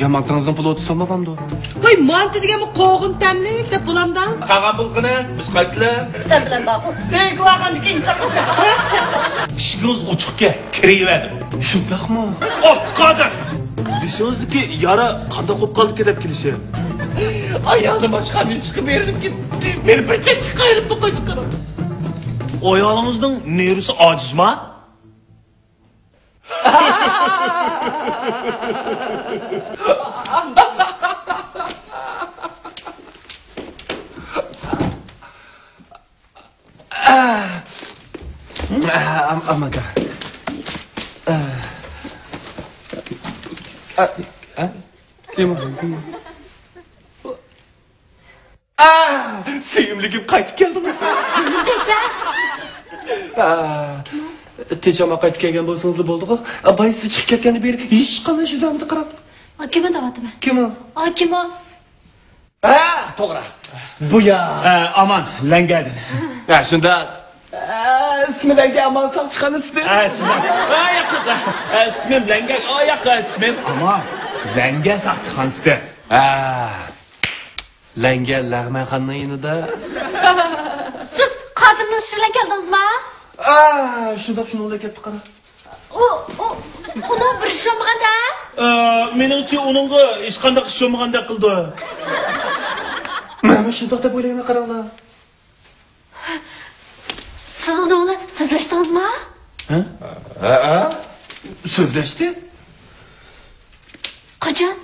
Mantığınızın pulu otu sanmamamdı. Vay mantı degen bu qoğun temlik de bulamdan. Kağa bulqini, biz qaytlar. Sen bilen bak. Ben kulağın ki insan. İşiniz uçuqqa kiriverdi. Shundaqmi? Otqadir. Desingizki yara qanda qo'p qoldi deb kelishim. Ayağını başkan çıkıp verdim ki. Beni peçet qayırıp bu koyduk kana. Ayağınızın neresi acizmi? Amaga. Sevimligim qaytib keldim. Tejama qaytib kelgan bo'lsangiz bo'ldi-ku. Baysi chiqib ketgani beri hech qanday shudamni qarab. Kimni davatimi? Kim o? Kim o? To'g'ri. Bu ya. Aman, langadin. Shunda ismilarga amal sal chiqanisdi. İsmim langa, oyoqqa ismim aman. Langa saq chiqanisdi. Langa lag'may qanayinida. Siz qadimni shirlan keldingizmi? Shunda o'ylab ketdi qara. Uni bir ish olmaganda? Meningcha uningga hech qanday ish olmaganda qildi. Mana shundoq deb o'ylayman qaranglar. Siz uni sizlashdingizmi? So'zlashdi? Qachon?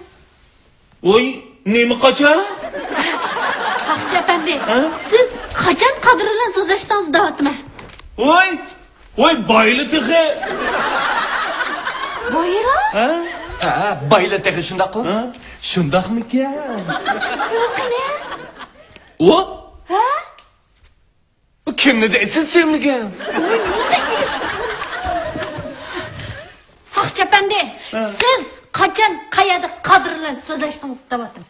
Voy, nima qachon? Haqchi apandi. Siz qachon Qodir bilan so'zlashdingiz davatimi? Voy, boyli tig'i. Boyra? Bayla teg'i shundaq-ku? Shundaqmikan? Yo'qmi? O? Kimni deysiz sevimligim? Haqchi apandi. Siz qachon qayerda Qodir bilan so'zlashdingiz davatimi?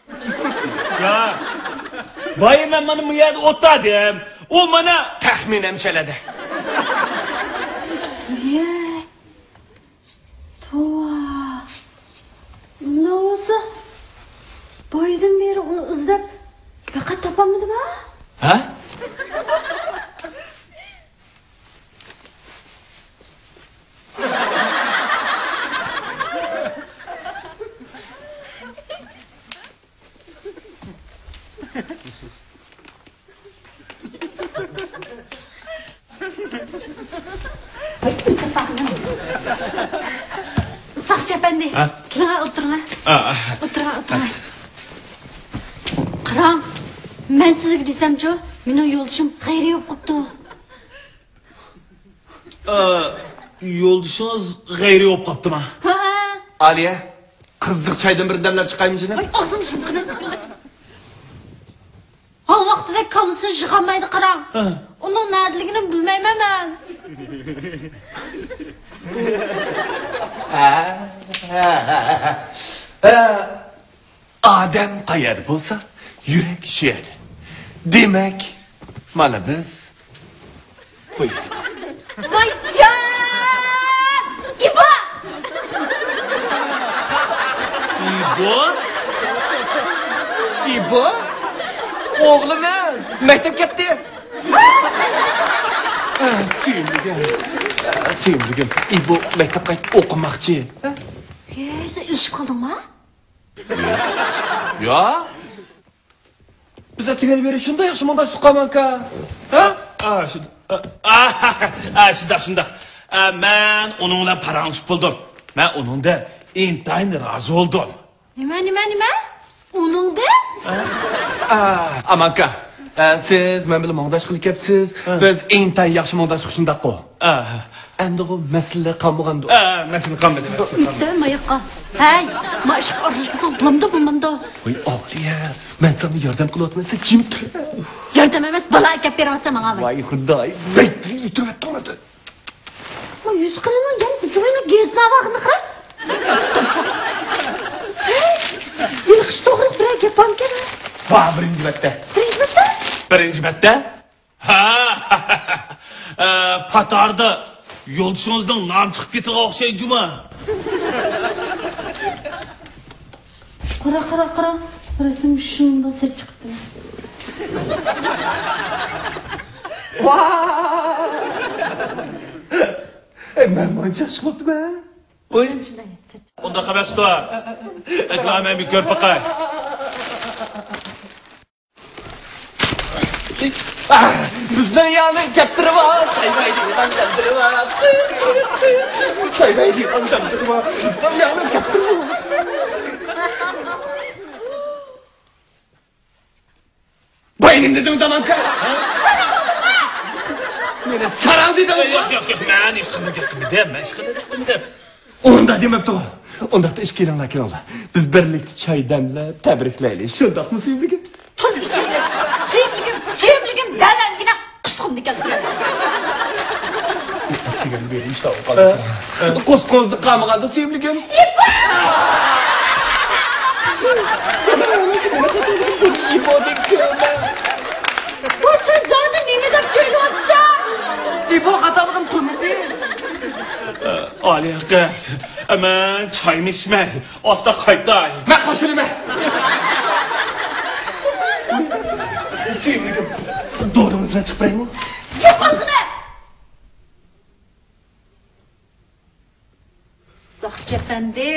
Boy men mana bu yerda o'tirdim. U mana taxminan chaladi. No'sa boydan beri uni izlab faqat topolmadimi? Haqchi apandi. O'tiring. O'tiring. Qarang. Men sizga desam-chi, mening yo'lishim xayri yo'q qopti. Yo'ldishingiz g'ayri bo'lib qoptimi? Ha. Aliya, qizdiq choydan bir damlab chiqaymi-chi? Voy, og'zini shunqina. Ha, vaqtida kalisi yig'amaydi qarang. Uning nadaligini bilmayman men. Odam qayerda bo'lsa, yurak suyadi. Demak, mana biz qo'yaylik. Voy, jon! İbo! İbo? Oğlumuz, maktab ketdi. Suyimligim, İbo maktabga o'qimoqchi. Sen ilishib qoldingmi? Yo. Bize tingel beri shunday yaxshi monday suqamanka. Ha? Shundoq. Men onunla paranglashib bo'ldim. Men onunda intayin rozi bo'ldim. Nima? Uningda? Amanka, siz men bilan mondash qilib kelibsiz. Biz intayin yaxshi mondash qilishindaq-ku. Endi bu masala qolmagandi. Masala qolmadi. Sen mayoqqa. Hey, maş arışkısan bulmamda. Voy, Aliya, men sana yordam qilyapman, kim tur? Yordam emas, bala akab berasa menga. Voy, xudoy, baytni turibdi. Voy, 100 qilini gel, bizga gezna vaqtni qara. Hey, qish to'g'ri bir gapam kerak. Va, birinchi marta. Birinchi marta? Ha. Patarda yo'lchingizdan nom chiqib ketiga o'xshaydimi? Qara. Resim shunda sir chiqdi. Men buncha chiqibdi-mi? Voy, Unda xabasda. Eklamam bir ko'rpaqay. Bizden yani kaptırmaz. Saybaydiğinden kaptırmaz. Saybaydiğinden kaptırmaz. Bizden yani kaptırmaz. Bayım dedim zaman ka. Mene saran dedim. Yok. Men ishqilib. Onda demepti o. Onda da iş kelinglar. Biz birlikte çay demlep tabriklaylik. Şundaqmı sevgilim? Sevgilim dememgina qisqimni keldi. Degan beri işte o qaldi. Qo'sqo'zni qamaganda sevgilim. İbo'dek ko'rma. Bu sen zaten nima deb kelyapsan? İbo xatoligim qilmadi. Aliya qiz. Men choyni ichmay, osta qaytay. Men qo'shilma. Sevgilim, doğrumuzdan çıkmayayım mı? Kim qolg'ini? Sohjapandi.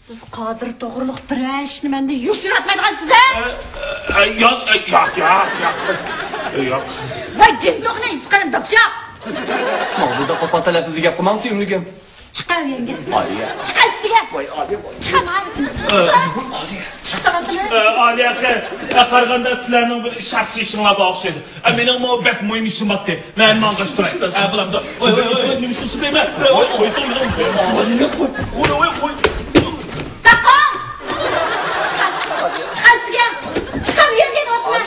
Siz Qodir to'g'riliq bir ishni menda yushiratmaydigansiz-a? Yo'q. Va jimdoqni isqanim dopchaq. Mavzuda qo'patalar bizga gap qilmang sevgilim. Chiqar yanga. Aliya. Chiqar ustiga. Voy, Aliya. Chiqaman. Aliya qiz, qaraganda sizlarning bir shaxsiy ishinglarga o'xshaydi. Mening muhabbat muhim ishim bor. Men mang'ash turay. Bulamda. Voy, nima ishsiz deyman? Qo'y. Taqol. Chiqar ustiga. Chiqar yerga o'tma.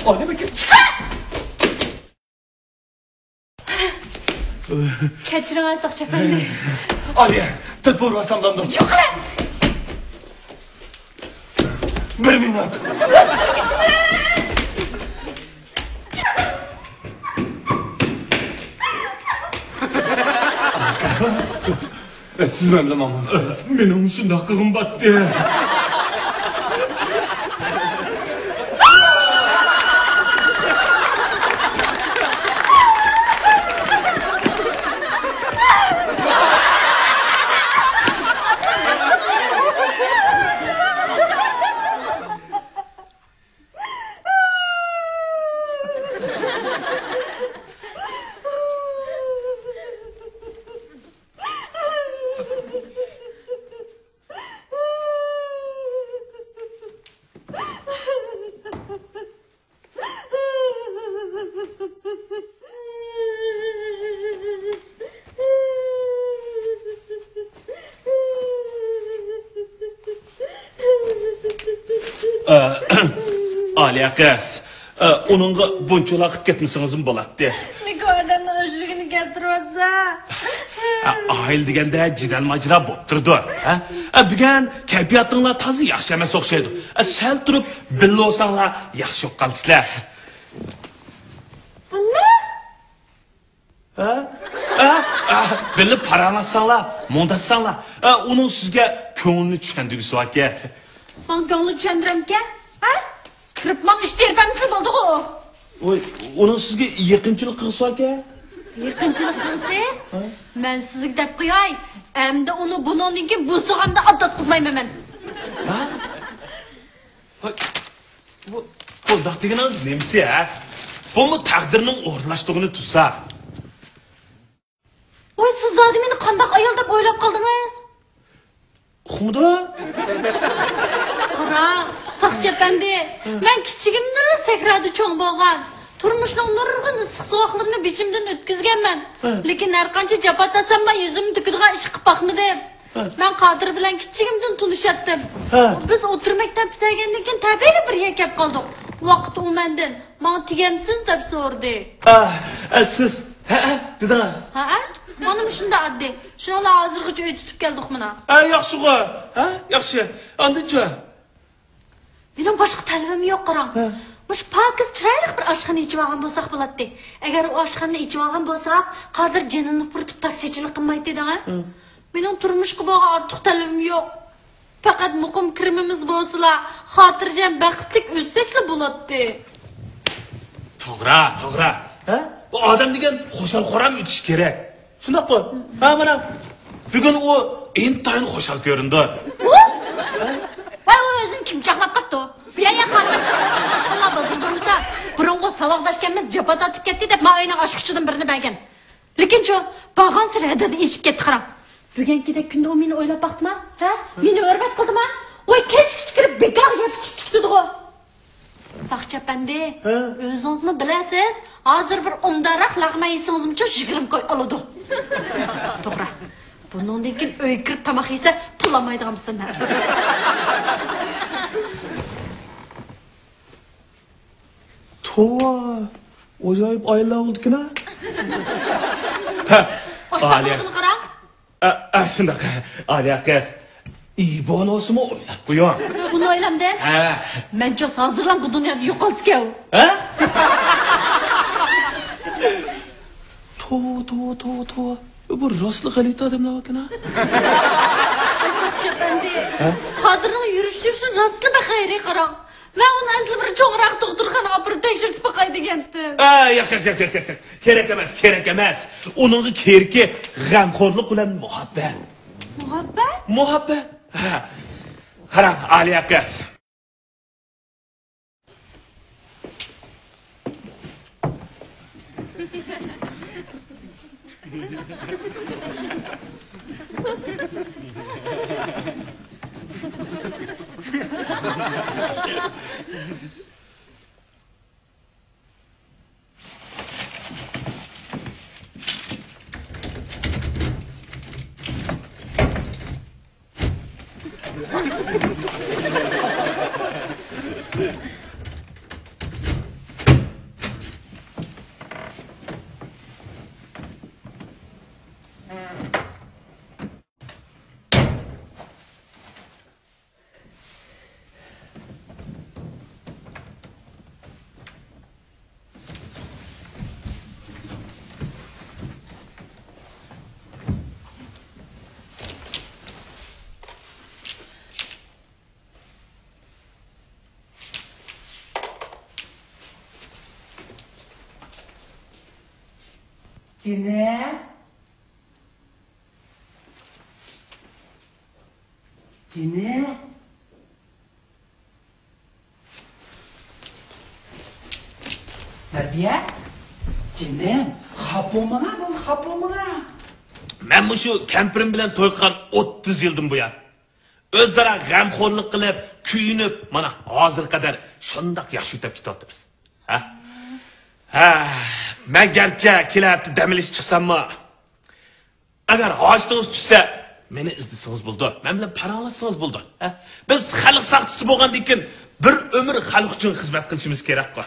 Aliya bakın. Kechiring Sohjapandi. Aliya, til bo'lmasam damdim. Yo'q. Bir minut. Siz ben bilemem. Mening shundoq qilg'im batdi. Aliya qız, onunla bunçola qilib ketmisingizmi bo'ladi. Nega odamni o'shligini keltiribsa? Oil deganda jidal majra bo'lib turdi. Bugun kayfiyatinglar toza yaxshi emas o'xshaydi. Sal turib billa olsanglar yaxshi bo'lib qolsizlar. Billa paralasanlar, mondasanlar, uning sizga ko'ngilni tushundirish aka. Men ko'ngilni tushundiramka? Kirib men ish terpamsi bo'ldi-ku. Voy, uning sizga yaqinchilik qilsa aka? Yaqinchilik qilsa, men sizga deb qo'yay. Endi uni buningki busig'amda atatqizmayman men. Bu daqtigingiz nemsi, Bu taqdirning o'rlashtig'ini tutsa. Voy, siz zodi meni qanday ayol deb o'ylab qoldingiz? Xumda? Qara, Saqchi efendi, men kichigimdan sakradi cho'ng bo'lgan. Turmushning nurg'un issiqsoqlarini beshimdan o'tkazganman. Lekin har qancha japotasam men yuzimni tukadigan ish qilib baxmidim. Men Qodir bilan kichigimdan tunishatdim. Biz o'tirmakdan bitagandan keyin tabiiy bir yakab qoldik. Vaqt u mendan, "Men tegansiz" deb so'rdi. Siz dedingiz. Mana shunda oddiy. Shunlar hozirgacha uy tutib keldik mana. Yaxshi-ku. Yaxshi. Andichi. Mening boshqa talabim yo'q, qarang. Mush pokiz chiroyli bir oshxona ichib olgan bo'lsak bo'ladi. Agar u oshxonani ichib olgan bo'lsak, Qodir jinini puritib taksichilik qilmaydi dedi-a. Mening turmushga bo'lgan ortiq talabim yo'q. Faqat muqim kirimimiz bo'lsa, xotirjam baxtlik o'lsakla bo'ladi. To'g'ri. Bu odam degan xo'shal-xo'ram o'tish kerak. Shunday-ku. Mana bugun u intayin xo'shal ko'rindi. Voy, o'zing kim chaqlab qapti? Bu yerga xalqqa chiqib bo'lsa, burunga savoqlashganmiz jabot atib ketdi deb men o'yini oshquchidan birini bergan. Lekin shu bag'on sirada ichib ketdi qaram. Bugungi kunda u meni o'ylab baxtma? Meni hurmat qildimi? Voy, kechki kirib bekor yetib chiqdi-ku. Saqchi efendi, o'zingizmi bilasiz? Hozir bir umdaroq lag'ma yesingizmi-chi 20 qo'y oladi. To'g'ri. Bundan keyin uyga kirib tomoq yesa pul olmaydiganmisan. To'g'ri. Ajoyib oila oldikina. Oshxonani qarang. Shunaqa. Aliya qiz. İbonosimi o'ylab qo'ying. Buni o'ylamdim. Mencha hozirlam bu dunyoda yo'qolsga. To. Bu rostli g'alati odamlar ekan. Saqchi efendi. Qodirning yurishi rostli baxayri qarang. Men uni asli bir cho'g'roq doktorxonaga olib tekshirib qo'y degandim. Yo'q. Kerak emas. Uning kerki g'amxo'rlik bilan muhabbat. Muhabbat? Qarang, Aliya qiz. Cine. Tarbiya? Cinem, xapomana. Men shu kampirim bilan to'y qilgan 30 yildan buyon o'zaro g'amxo'rlik qilib, kuyinib, mana hozir qadar shundoq yaxshi o'tib ketyapmiz. Men garchi kelibdi damilish chiqsammi, agar hojingiz tushsa, meni izlasangiz bo'ldi. Men bilan paralasangiz bo'ldi. Biz xalq saqchisi bo'lgandan keyin bir ömür xalq uchun xizmat qilishimiz kerak-ku.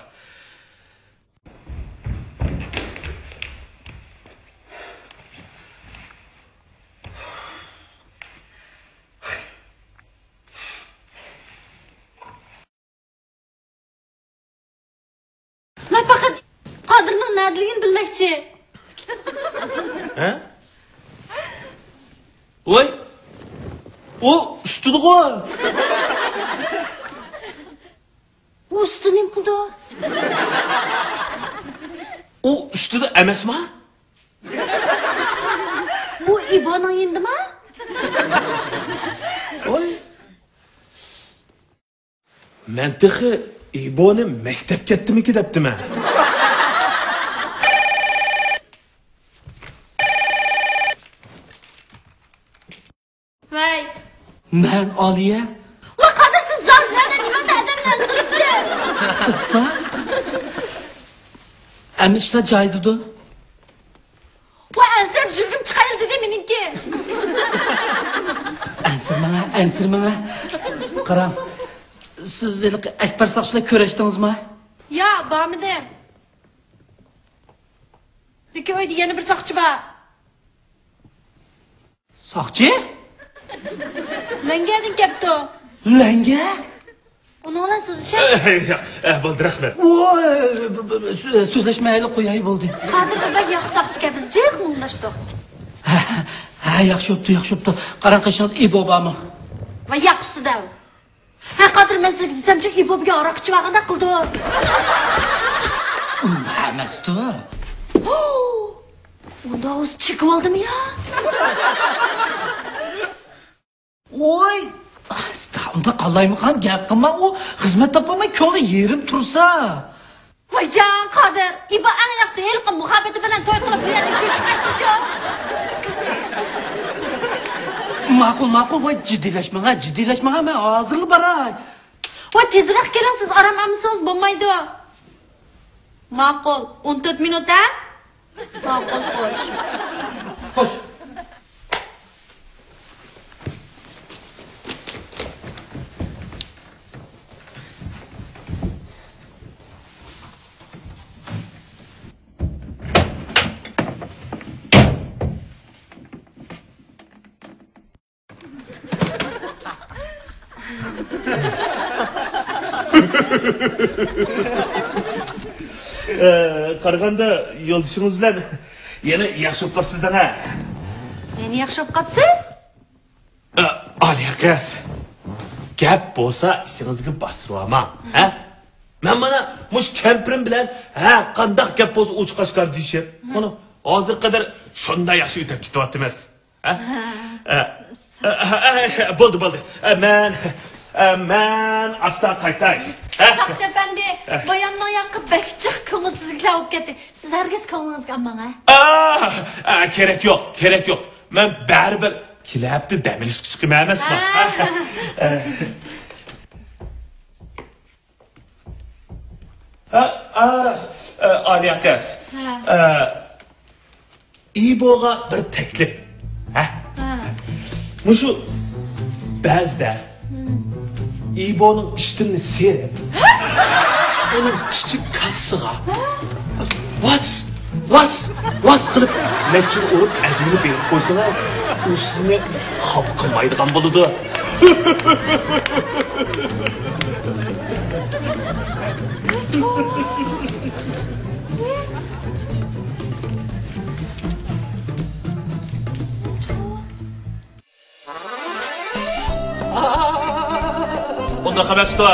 Men faqat Qodirning nadligini bilmoqchi. Ha? Voy. O ustidi-ku. U ustini nima qildi? O ustida emasmi? Bu İbo'ning yendimi? Voy. Men texi İbo'ni maktab ketdimi-ki debdim-a. Vay. Men Aliye. Va Qodir siz zorzlarda nima adamdan qilibsiz? Sıtta. Hem işler caydıdı. Va ansirib jurgim chiqarildi de meniki. Ensirmeme. Qaram. Siz Ekber Saqchilar ko'rashdingizmi? Ya, bormidim. Lekin uyda yana bir soqchi bor. Soqchi? Langadan kelibdi. Langa? Uni bilan so'zlashib. Bo'ldi, rahmat. Voy, so'zlashmayli qo'yay bo'ldi. Qodir baba yaxshi soqchi kelib, jiq mullashdik. Ha, yaxshi bo'pti. Qarang qishingiz İbo bormi? Va yaxshisi-da. Ha, Qodir men sizga desamchi, İbo'ga aroq ichib olganda qildi. Unda emasdi. Unda o'zi chiqib oldimi ya? Voy, unda qalaymiqan gap qilma, u xizmat topolmay ko'ngli yerim tursa. Voy jon Qodir, İbo ana yaxshi elqi muhabbati bilan to'y qilib bu yerga kelib qaytdi-ku. Ma'qul, voy jiddiylashmang, men hozir baray. Voy tezroq keling, siz aramamisiz bo'lmaydi. Ma'qul, 14 minut ha? Ma'qul, xo'sh. Qaraganda yo'ldishingiz bilan yana yaxshi bo'lib qolibsiz-da. Meni yaxshi bo'lib qolibsiz? Aliya qiz. Gap bo'lsa, ishingizga bosiraman, ha? Men mana mush kampirim bilan, ha, qanday gap bo'lsa uch qashqar deyshib. Mana hozir qadar shunday yaxshi o'tib ketyapti-miz. Ha? Bo'ldi. Men asta qaytay. Soqchi efendi, boyamning yoqib bakchiq ko'ngilsizliklar olib ketdi. Siz hargiz ko'nglingizni olmang, ha? Kerak yo'q. Men baribir kelibdi damilish chiqim emasmi? Aras, Ali akas. İbo'ga bir taklif. Ha? Mushu ba'zida İbo'ning ishtinni serib, uning kichik kassiga vas qilib necha urib adini berib qo'ysangiz, u sizni xafa qilmaydigan bo'ladi. Bunda xabasta.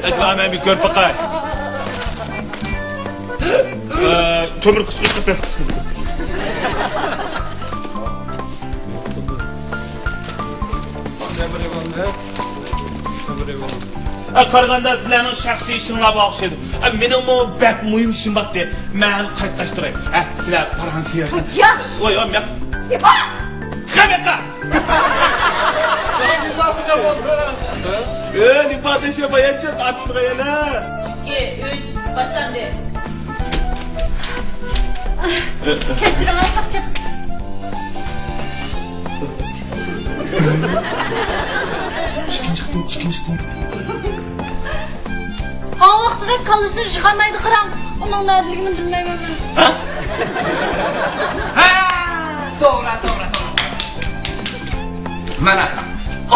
Ekrandan bir gör faqat. Tömür qismi pes qismi. Qaraganda sizlarning shaxsiy ishinglarga o'xshaydi. Mening bu bak muhim ishim bor deb, men qaytashtiray. Sizlar Fransiya. Ya. Voy, men. İbo! Chiqabeqa. Nifadeshe bayancha atishga yana. 2, 3, başlandı. Keçirin alsaqchi. Chiqin. Aa vaqtida kallasini chiqarmaydi qiram. Uning nadaligini bilmayman men. Ha! To'g'ri. Mana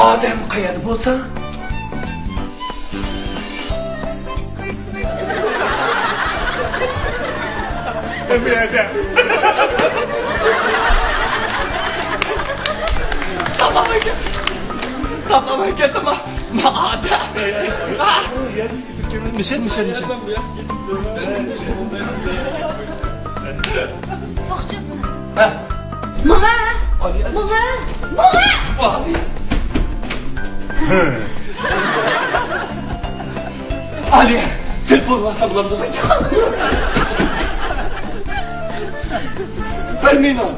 odam qayerda bo'lsa, bu yerda. Tamam ketdim. Ma odam. Mishel. To'xtab. Ha. Mo'g'a. Ali, telefon varsa bulamız. Vermeyin onu.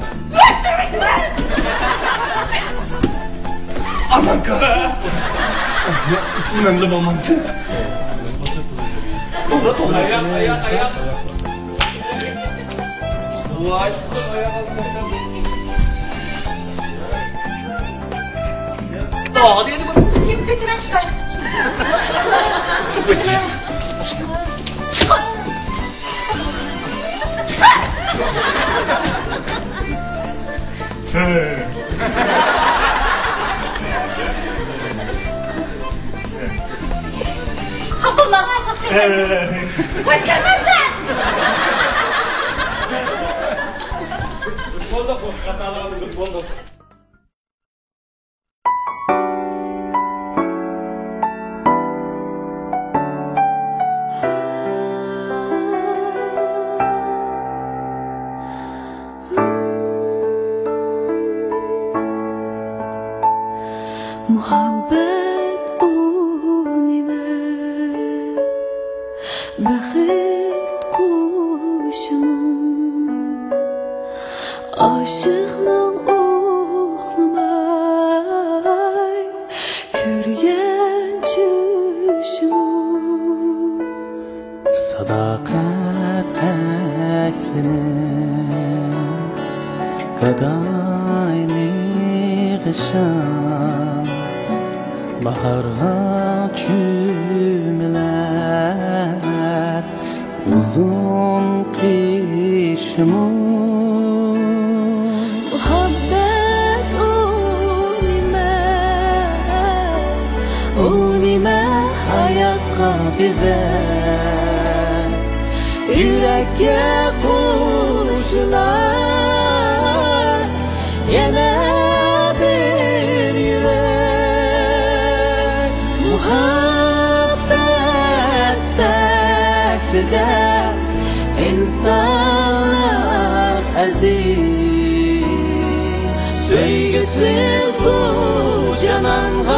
Aman ka. Memnun olmam. Ayak. Vay. Hadi bunu. Kötüden çıkar. Kapılma. Kaçamazsın. Bulduk. Muhabbet unime Baxit kuşum Aşıqның oxlamay Körgen çüşüm Sadaqat təklini Qadayni qışam Baharga kümeler Uzun kışımı Muhabbet unime hayatqa bize Yürekке kuşlar Yana bir yürek Muhabbet beklide İnsanlar aziz Söygüsüz bu cananğa